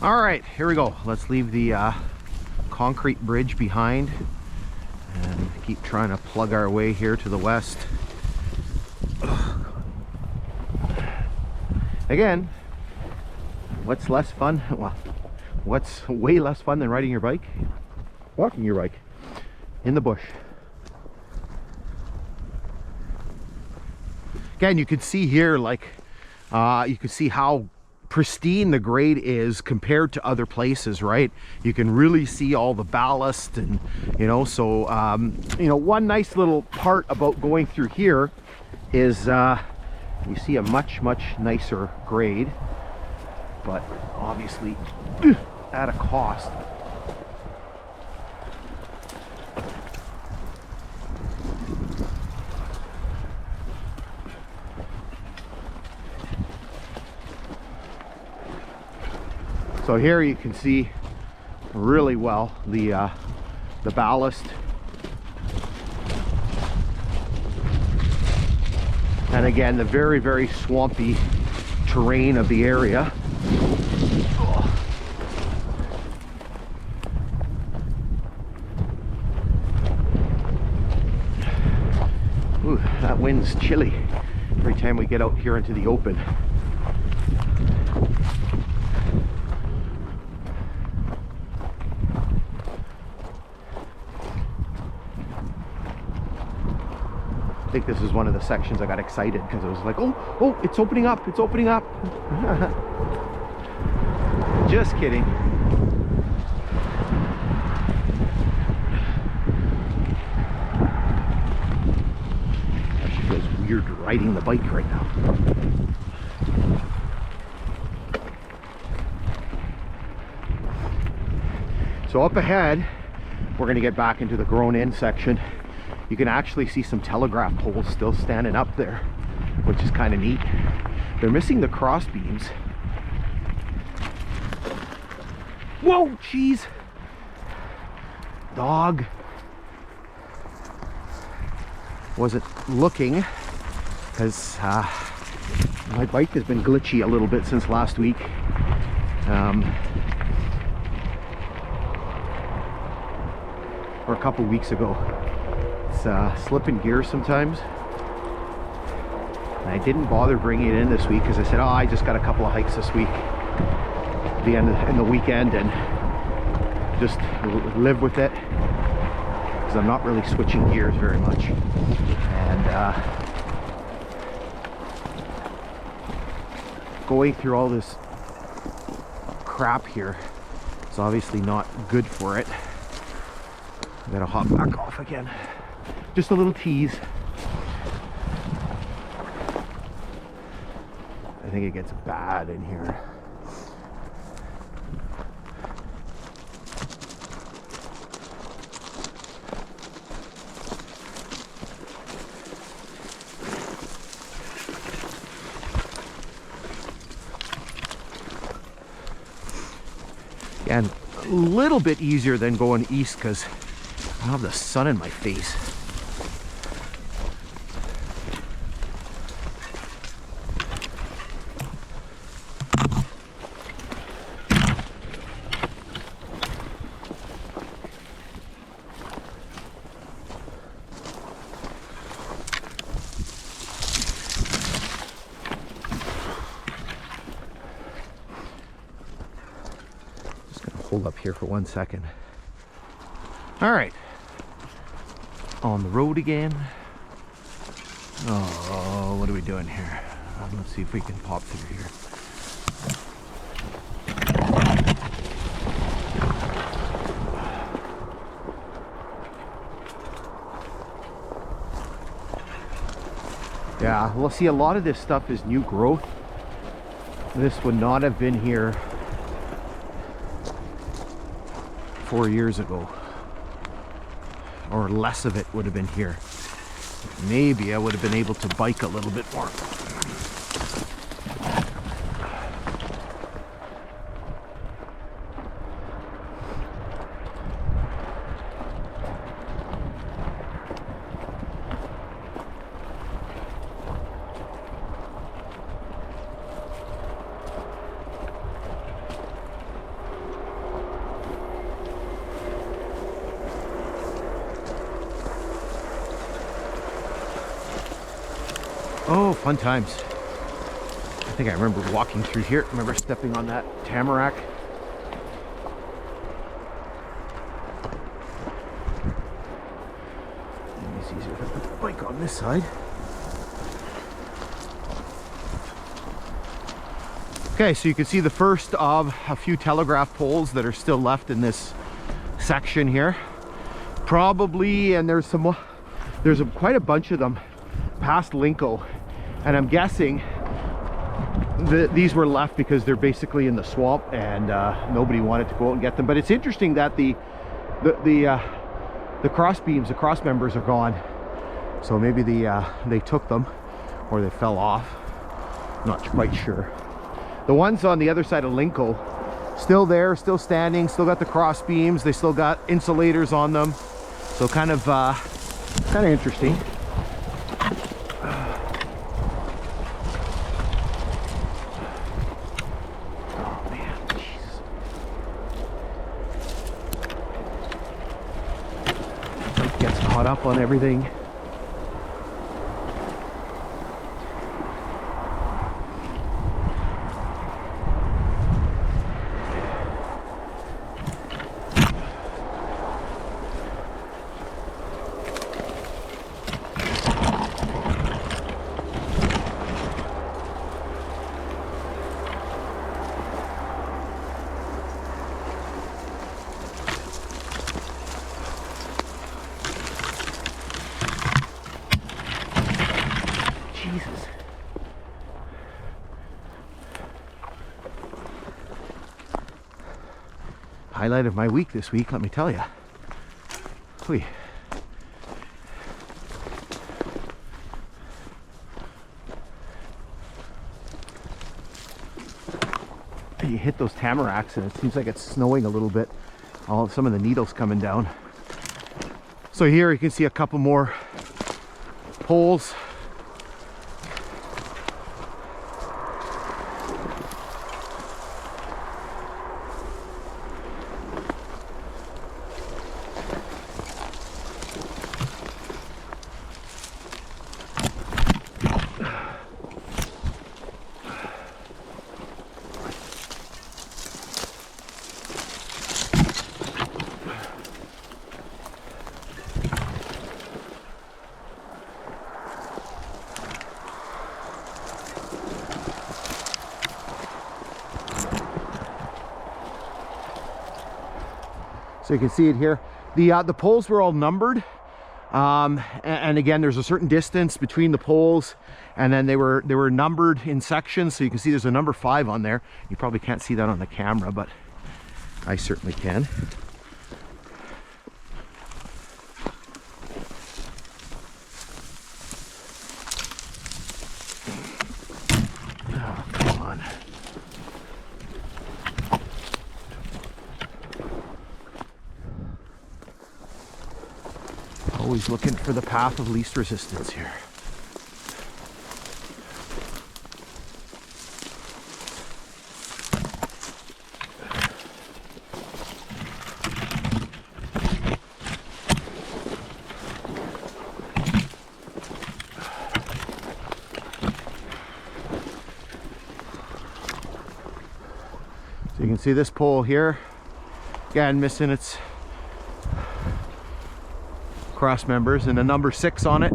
All right, here we go. Let's leave the concrete bridge behind and keep trying to plug our way here to the west. Again, what's less fun? Well, what's way less fun than riding your bike? Walking your bike in the bush. Again, you can see here, like, you can see how pristine the grade is compared to other places, right? You can really see all the ballast, and you know, so you know, one nice little part about going through here is you see a much nicer grade, but obviously at a cost. So here you can see really well the ballast, and again the very swampy terrain of the area. Ooh, that wind's chilly every time we get out here into the open. I think this is one of the sections I got excited because it was like, oh, it's opening up, it's opening up. Just kidding. Actually feels weird riding the bike right now. So up ahead, we're going to get back into the grown-in section. You can actually see some telegraph poles still standing up there, which is kind of neat. They're missing the cross beams. Whoa, jeez. Dog. Wasn't looking because my bike has been glitchy a little bit since last week. Or a couple weeks ago. Slipping gears sometimes, and I didn't bother bringing it in this week because I said, oh, I just got a couple of hikes this week, in the weekend, and just live with it because I'm not really switching gears very much. And going through all this crap here is obviously not good for it. I gotta hop back off again. Just a little tease. I think it gets bad in here. And a little bit easier than going east because I have the sun in my face. Hold up here for 1 second. All right, on the road again. Oh, what are we doing here? Let's see if we can pop through here. Yeah, well, see, a lot of this stuff is new growth. This would not have been here 4 years ago, or less of it would have been here. Maybe I would have been able to bike a little bit more. Oh, fun times. I think I remember walking through here. I remember stepping on that tamarack. It's easier to put the bike on this side. Okay, so you can see the first of a few telegraph poles that are still left in this section here. Probably, and there's quite a bunch of them past Linko, and I'm guessing these were left because they're basically in the swamp and nobody wanted to go out and get them. But it's interesting that the cross beams, the cross members are gone. So maybe they took them or they fell off. Not quite sure. The ones on the other side of Linko, still there, still standing, still got the cross beams. They still got insulators on them. So kind of interesting. Oh man, jeez. It gets caught up on everything. Jesus. Highlight of my week this week, let me tell you. Whee. You hit those tamaracks and it seems like it's snowing a little bit. Some of the needles coming down. So here you can see a couple more poles. So you can see it here. The poles were all numbered, and again, there's a certain distance between the poles, and then they were numbered in sections. So you can see there's a number 5 on there. You probably can't see that on the camera, but I certainly can. Oh, come on. Always looking for the path of least resistance here. So you can see this pole here, again missing its cross members and the number 6 on it.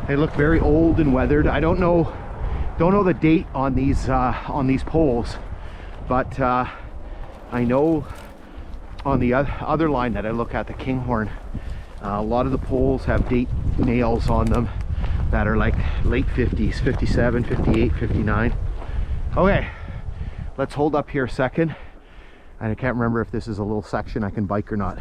They look very old and weathered. I don't know the date on these poles, but I know on the other line that I look at, the Kinghorn, a lot of the poles have date nails on them that are like late 50s, 57, 58, 59. Okay, let's hold up here a second. And I can't remember if this is a little section I can bike or not.